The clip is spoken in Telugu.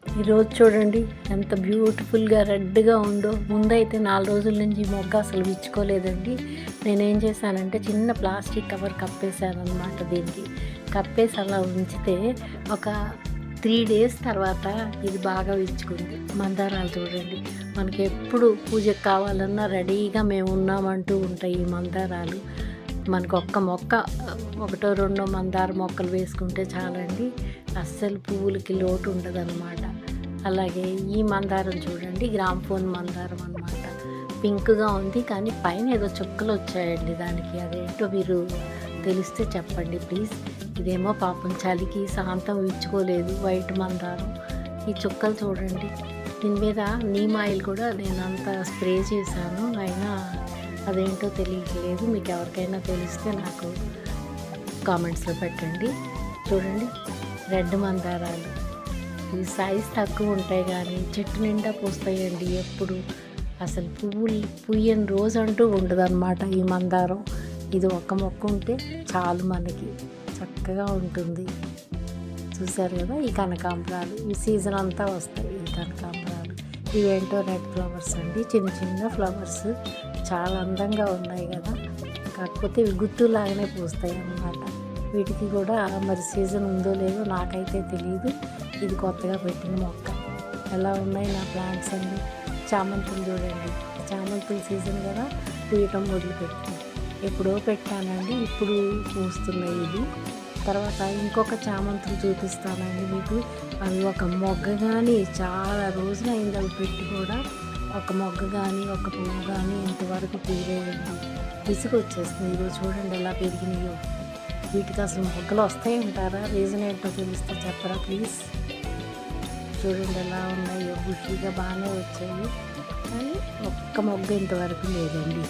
ఈరోజు చూడండి ఎంత బ్యూటిఫుల్గా రెడ్గా ఉందో. ముందైతే 4 రోజుల నుంచి ఈ మొగ్గ అసలు విచ్చుకోలేదండి. నేనేం చేశానంటే చిన్న ప్లాస్టిక్ కవర్ కప్పేశాను అనమాట. దీనికి కప్పేసి అలా ఉంచితే ఒక 3 డేస్ తర్వాత ఇది బాగా విచ్చుకుంది. మందారాలు చూడండి, మనకి ఎప్పుడు పూజకు కావాలన్నా రెడీగా మేము ఉన్నామంటూ ఉంటాయి ఈ మందారాలు. మనకు ఒక్క మొక్క ఒకటో రెండో మందార మొక్కలు వేసుకుంటే చాలండి, అస్సలు పువ్వులకి లోటు ఉండదన్నమాట. అలాగే ఈ మందారం చూడండి, గ్రామ్ఫోన్ మందారం అన్నమాట. పింక్గా ఉంది కానీ పైన ఏదో చుక్కలు వచ్చాయండి దానికి. అదేంటో మీరు తెలిస్తే చెప్పండి ప్లీజ్. ఇదేమో పాపం చలికి శాంతం విచ్చుకోలేదు, వైట్ మందారం. ఈ చుక్కలు చూడండి. దీని మీద నీమ్ ఆయిల్ కూడా నేను అంత స్ప్రే చేశాను, అయినా అదేంటో తెలియట్లేదు. మీకు ఎవరికైనా తెలిస్తే నాకు కామెంట్స్లో పెట్టండి. చూడండి, రెడ్ మందారాలు ఇవి సైజ్ తక్కువ ఉంటాయి కానీ చెట్టు నిండా పూస్తాయండి ఎప్పుడు. అసలు పుయ్యని రోజు అంటూ ఉండదన్నమాట ఈ మందారం. ఇది ఒక మొక్క ఉంటే చాలు, మనకి చక్కగా ఉంటుంది. చూసారు కదా, ఈ కనకాంబరాలు ఈ సీజన్ అంతా వస్తాయి. ఈ కనకాంబరాలు ఇవేంటో రెడ్ ఫ్లవర్స్ అండి, చిన్న చిన్న ఫ్లవర్స్ చాలా అందంగా ఉన్నాయి కదా. కాకపోతే ఇవి గుత్తులాగానే పూస్తాయి అన్నమాట. వీటికి కూడా మరి సీజన్ ఉందో లేదో నాకైతే తెలియదు. ఇది కొత్తగా పెట్టిన మొక్క. ఎలా ఉన్నాయి నా ప్లాంట్స్ అండి. చామంతులు చూడండి, చామంతుల సీజన్ కదా, పూయటం మొదలుపెట్టింది. ఎప్పుడో పెట్టానండి, ఇప్పుడు పూస్తున్నాయి ఇది. తర్వాత ఇంకొక చామంతులు చూపిస్తానండి మీకు. అవి ఒక మొగ్గ కానీ చాలా రోజులు అయింది అవి పెట్టి కూడా, ఒక మొగ్గ కానీ ఒక పువ్వు కానీ ఇంతవరకు పూయలేదండి. విసుగు వచ్చేస్తుంది. ఈరోజు చూడండి ఎలా పెరిగినాయో. వీటికి అసలు మొగ్గలు వస్తాయంటారా? రీజన్ ఏంటో తెలిస్తే చెప్పరా ప్లీజ్. చూడండి ఎలా ఉన్నాయో, బుషీగా బాగానే వచ్చాయి కానీ ఒక్క మొగ్గ ఇంతవరకు లేదండి.